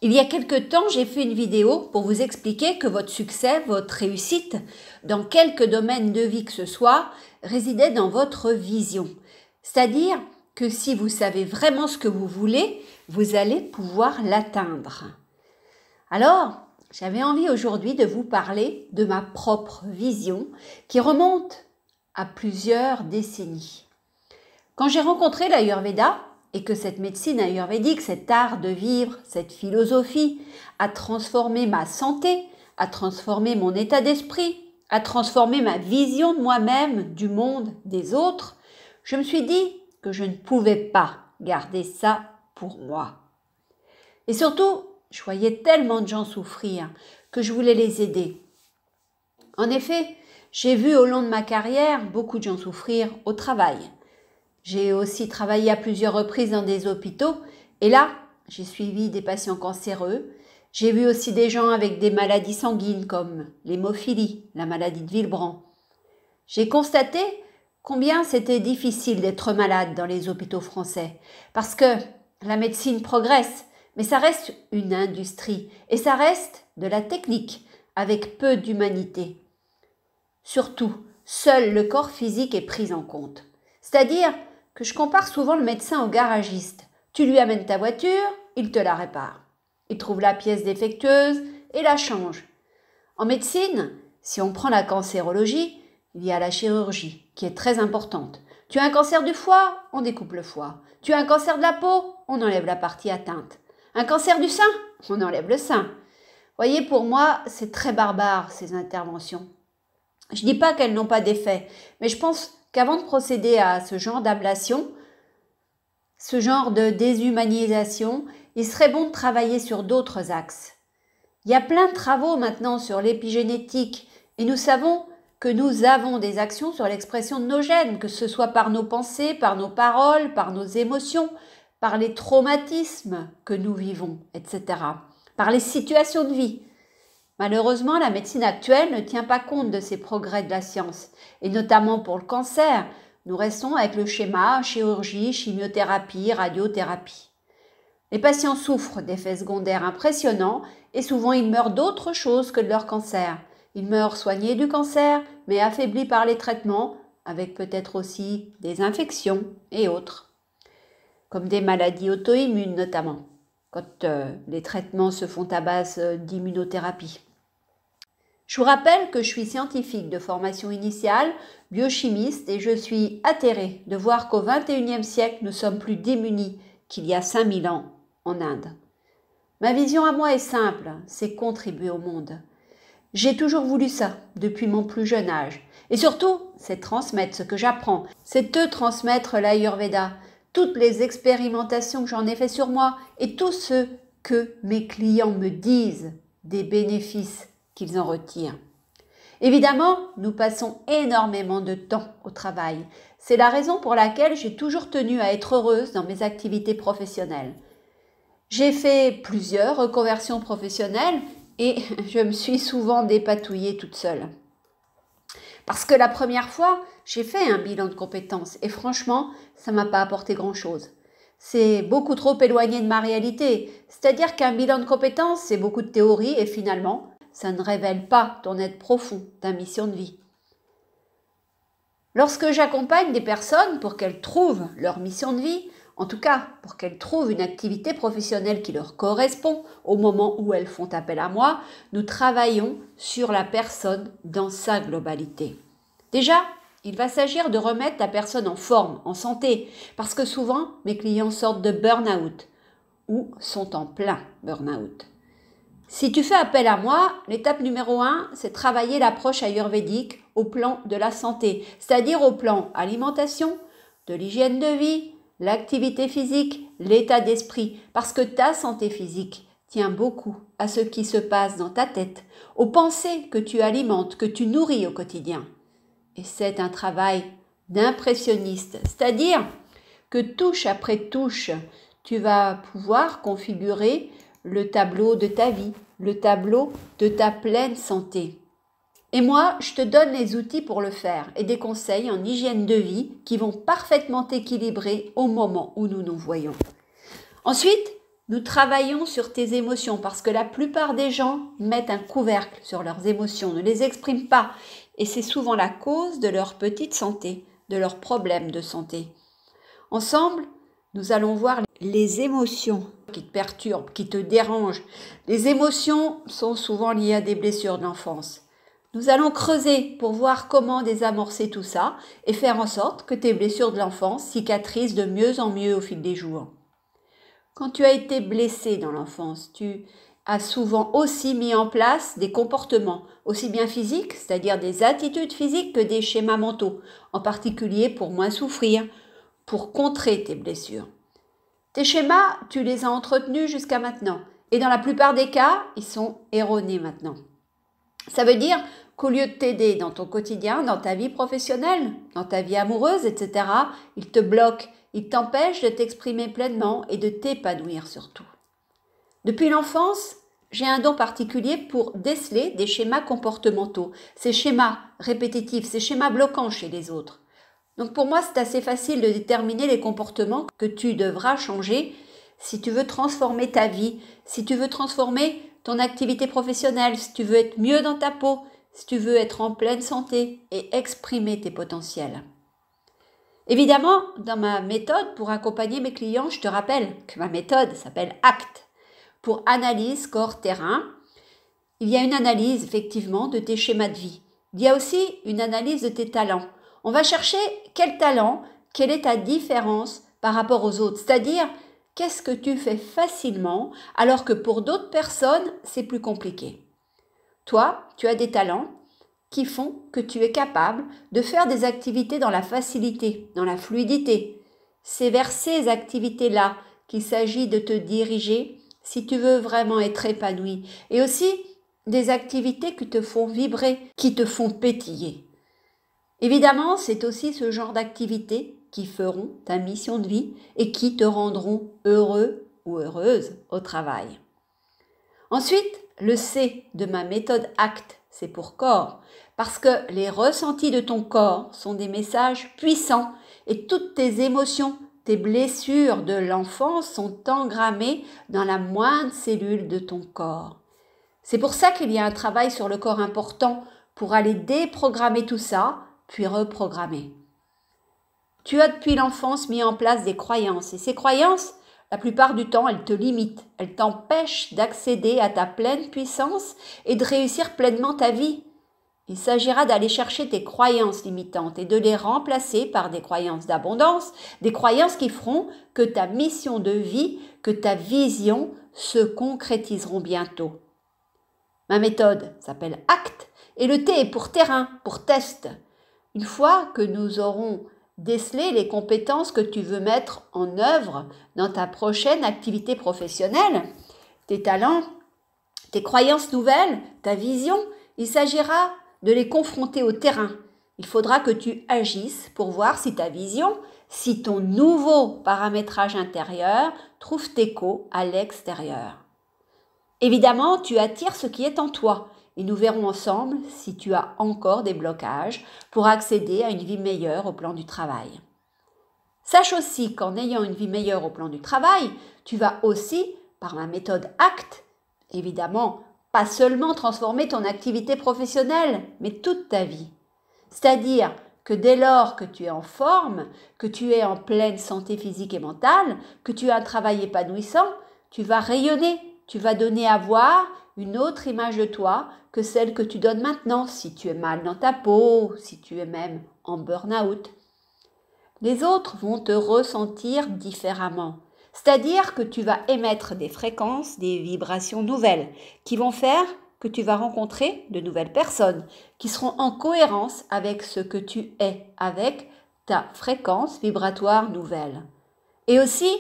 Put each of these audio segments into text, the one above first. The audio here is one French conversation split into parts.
Il y a quelque temps, j'ai fait une vidéo pour vous expliquer que votre succès, votre réussite, dans quelque domaine de vie que ce soit, résidait dans votre vision. C'est-à-dire que si vous savez vraiment ce que vous voulez, vous allez pouvoir l'atteindre. Alors, j'avais envie aujourd'hui de vous parler de ma propre vision qui remonte à plusieurs décennies. Quand j'ai rencontré l'Ayurveda, et que cette médecine ayurvédique, cet art de vivre, cette philosophie, a transformé ma santé, a transformé mon état d'esprit, a transformé ma vision de moi-même, du monde, des autres, je me suis dit que je ne pouvais pas garder ça pour moi. Et surtout, je voyais tellement de gens souffrir que je voulais les aider. En effet, j'ai vu au long de ma carrière beaucoup de gens souffrir au travail. J'ai aussi travaillé à plusieurs reprises dans des hôpitaux et là, j'ai suivi des patients cancéreux. J'ai vu aussi des gens avec des maladies sanguines comme l'hémophilie, la maladie de Willebrand. J'ai constaté combien c'était difficile d'être malade dans les hôpitaux français parce que la médecine progresse, mais ça reste une industrie et ça reste de la technique avec peu d'humanité. Surtout, seul le corps physique est pris en compte. C'est-à-dire que je compare souvent le médecin au garagiste. Tu lui amènes ta voiture, il te la répare. Il trouve la pièce défectueuse et la change. En médecine, si on prend la cancérologie, il y a la chirurgie qui est très importante. Tu as un cancer du foie, on découpe le foie. Tu as un cancer de la peau, on enlève la partie atteinte. Un cancer du sein, on enlève le sein. Voyez, pour moi, c'est très barbare ces interventions. Je ne dis pas qu'elles n'ont pas d'effet, mais je pense qu'avant de procéder à ce genre d'ablation, ce genre de déshumanisation, il serait bon de travailler sur d'autres axes. Il y a plein de travaux maintenant sur l'épigénétique et nous savons que nous avons des actions sur l'expression de nos gènes, que ce soit par nos pensées, par nos paroles, par nos émotions, par les traumatismes que nous vivons, etc., par les situations de vie. Malheureusement, la médecine actuelle ne tient pas compte de ces progrès de la science, et notamment pour le cancer, nous restons avec le schéma chirurgie, chimiothérapie, radiothérapie. Les patients souffrent d'effets secondaires impressionnants et souvent ils meurent d'autre chose que de leur cancer. Ils meurent soignés du cancer, mais affaiblis par les traitements, avec peut-être aussi des infections et autres, comme des maladies auto-immunes notamment, quand les traitements se font à base d'immunothérapie. Je vous rappelle que je suis scientifique de formation initiale, biochimiste et je suis atterrée de voir qu'au XXIe siècle, nous sommes plus démunis qu'il y a 5000 ans en Inde. Ma vision à moi est simple, c'est contribuer au monde. J'ai toujours voulu ça depuis mon plus jeune âge. Et surtout, c'est transmettre ce que j'apprends, c'est te transmettre l'Ayurveda, toutes les expérimentations que j'en ai fait sur moi et tout ce que mes clients me disent des bénéfices qu'ils en retirent. Évidemment, nous passons énormément de temps au travail. C'est la raison pour laquelle j'ai toujours tenu à être heureuse dans mes activités professionnelles. J'ai fait plusieurs reconversions professionnelles et je me suis souvent dépatouillée toute seule. Parce que la première fois, j'ai fait un bilan de compétences et franchement, ça ne m'a pas apporté grand-chose. C'est beaucoup trop éloigné de ma réalité. C'est-à-dire qu'un bilan de compétences, c'est beaucoup de théorie et finalement, ça ne révèle pas ton être profond, ta mission de vie. Lorsque j'accompagne des personnes pour qu'elles trouvent leur mission de vie, en tout cas pour qu'elles trouvent une activité professionnelle qui leur correspond au moment où elles font appel à moi, nous travaillons sur la personne dans sa globalité. Déjà, il va s'agir de remettre la personne en forme, en santé, parce que souvent mes clients sortent de burn-out ou sont en plein burn-out. Si tu fais appel à moi, l'étape numéro 1, c'est travailler l'approche ayurvédique au plan de la santé, c'est-à-dire au plan alimentation, de l'hygiène de vie, l'activité physique, l'état d'esprit, parce que ta santé physique tient beaucoup à ce qui se passe dans ta tête, aux pensées que tu alimentes, que tu nourris au quotidien. Et c'est un travail d'impressionniste, c'est-à-dire que touche après touche, tu vas pouvoir configurer le tableau de ta vie, le tableau de ta pleine santé. Et moi, je te donne les outils pour le faire et des conseils en hygiène de vie qui vont parfaitement t'équilibrer au moment où nous nous voyons. Ensuite, nous travaillons sur tes émotions parce que la plupart des gens mettent un couvercle sur leurs émotions, ne les expriment pas et c'est souvent la cause de leur petite santé, de leurs problèmes de santé. Ensemble, nous allons voir les émotions qui te perturbent, qui te dérangent. Les émotions sont souvent liées à des blessures de l'enfance. Nous allons creuser pour voir comment désamorcer tout ça et faire en sorte que tes blessures de l'enfance cicatrisent de mieux en mieux au fil des jours. Quand tu as été blessé dans l'enfance, tu as souvent aussi mis en place des comportements, aussi bien physiques, c'est-à-dire des attitudes physiques, que des schémas mentaux, en particulier pour moins souffrir, pour contrer tes blessures. Tes schémas, tu les as entretenus jusqu'à maintenant, et dans la plupart des cas, ils sont erronés maintenant. Ça veut dire qu'au lieu de t'aider dans ton quotidien, dans ta vie professionnelle, dans ta vie amoureuse, etc., ils te bloquent, ils t'empêchent de t'exprimer pleinement et de t'épanouir surtout. Depuis l'enfance, j'ai un don particulier pour déceler des schémas comportementaux, ces schémas répétitifs, ces schémas bloquants chez les autres. Donc pour moi, c'est assez facile de déterminer les comportements que tu devras changer si tu veux transformer ta vie, si tu veux transformer ton activité professionnelle, si tu veux être mieux dans ta peau, si tu veux être en pleine santé et exprimer tes potentiels. Évidemment, dans ma méthode pour accompagner mes clients, je te rappelle que ma méthode s'appelle ACT, pour analyse corps-terrain. Il y a une analyse effectivement de tes schémas de vie. Il y a aussi une analyse de tes talents. On va chercher quel talent, quelle est ta différence par rapport aux autres, c'est-à-dire qu'est-ce que tu fais facilement alors que pour d'autres personnes, c'est plus compliqué. Toi, tu as des talents qui font que tu es capable de faire des activités dans la facilité, dans la fluidité. C'est vers ces activités-là qu'il s'agit de te diriger si tu veux vraiment être épanoui. Et aussi des activités qui te font vibrer, qui te font pétiller. Évidemment, c'est aussi ce genre d'activités qui feront ta mission de vie et qui te rendront heureux ou heureuse au travail. Ensuite, le C de ma méthode ACT, c'est pour corps, parce que les ressentis de ton corps sont des messages puissants et toutes tes émotions, tes blessures de l'enfance sont engrammées dans la moindre cellule de ton corps. C'est pour ça qu'il y a un travail sur le corps important pour aller déprogrammer tout ça, puis reprogrammer. Tu as depuis l'enfance mis en place des croyances et ces croyances, la plupart du temps, elles te limitent, elles t'empêchent d'accéder à ta pleine puissance et de réussir pleinement ta vie. Il s'agira d'aller chercher tes croyances limitantes et de les remplacer par des croyances d'abondance, des croyances qui feront que ta mission de vie, que ta vision se concrétiseront bientôt. Ma méthode s'appelle ACT et le T est pour terrain, pour test. Une fois que nous aurons déceler les compétences que tu veux mettre en œuvre dans ta prochaine activité professionnelle, tes talents, tes croyances nouvelles, ta vision, il s'agira de les confronter au terrain. Il faudra que tu agisses pour voir si ta vision, si ton nouveau paramétrage intérieur trouve écho à l'extérieur. Évidemment, tu attires ce qui est en toi. Et nous verrons ensemble si tu as encore des blocages pour accéder à une vie meilleure au plan du travail. Sache aussi qu'en ayant une vie meilleure au plan du travail, tu vas aussi, par ma méthode ACT, évidemment, pas seulement transformer ton activité professionnelle, mais toute ta vie. C'est-à-dire que dès lors que tu es en forme, que tu es en pleine santé physique et mentale, que tu as un travail épanouissant, tu vas rayonner, tu vas donner à voir une autre image de toi que celle que tu donnes maintenant si tu es mal dans ta peau, si tu es même en burn-out. Les autres vont te ressentir différemment, c'est-à-dire que tu vas émettre des fréquences, des vibrations nouvelles qui vont faire que tu vas rencontrer de nouvelles personnes qui seront en cohérence avec ce que tu es, avec ta fréquence vibratoire nouvelle. Et aussi,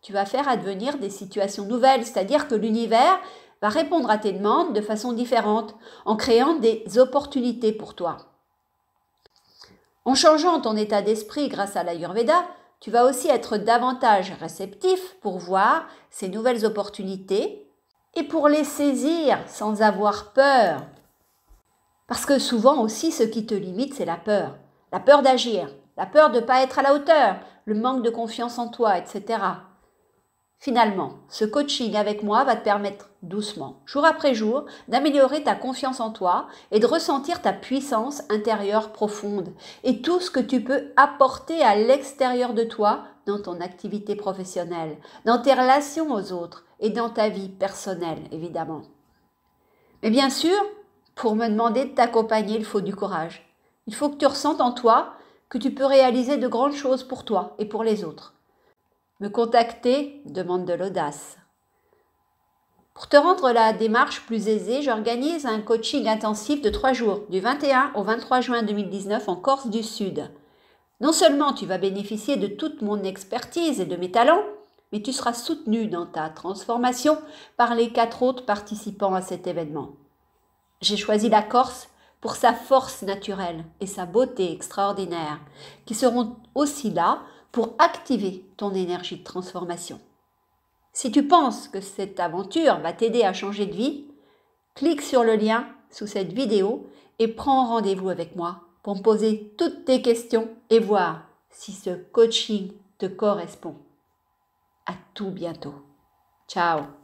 tu vas faire advenir des situations nouvelles, c'est-à-dire que l'univers va répondre à tes demandes de façon différente, en créant des opportunités pour toi. En changeant ton état d'esprit grâce à l'Ayurveda, tu vas aussi être davantage réceptif pour voir ces nouvelles opportunités et pour les saisir sans avoir peur. Parce que souvent aussi, ce qui te limite, c'est la peur d'agir, la peur de ne pas être à la hauteur, le manque de confiance en toi, etc. Finalement, ce coaching avec moi va te permettre doucement, jour après jour, d'améliorer ta confiance en toi et de ressentir ta puissance intérieure profonde et tout ce que tu peux apporter à l'extérieur de toi dans ton activité professionnelle, dans tes relations aux autres et dans ta vie personnelle, évidemment. Mais bien sûr, pour me demander de t'accompagner, il faut du courage. Il faut que tu ressentes en toi que tu peux réaliser de grandes choses pour toi et pour les autres. Me contacter demande de l'audace. Pour te rendre la démarche plus aisée, j'organise un coaching intensif de 3 jours, du 21 au 23 juin 2019 en Corse du Sud. Non seulement tu vas bénéficier de toute mon expertise et de mes talents, mais tu seras soutenu dans ta transformation par les 4 autres participants à cet événement. J'ai choisi la Corse pour sa force naturelle et sa beauté extraordinaire, qui seront aussi là pour activer ton énergie de transformation. Si tu penses que cette aventure va t'aider à changer de vie, clique sur le lien sous cette vidéo et prends rendez-vous avec moi pour me poser toutes tes questions et voir si ce coaching te correspond. À tout bientôt. Ciao.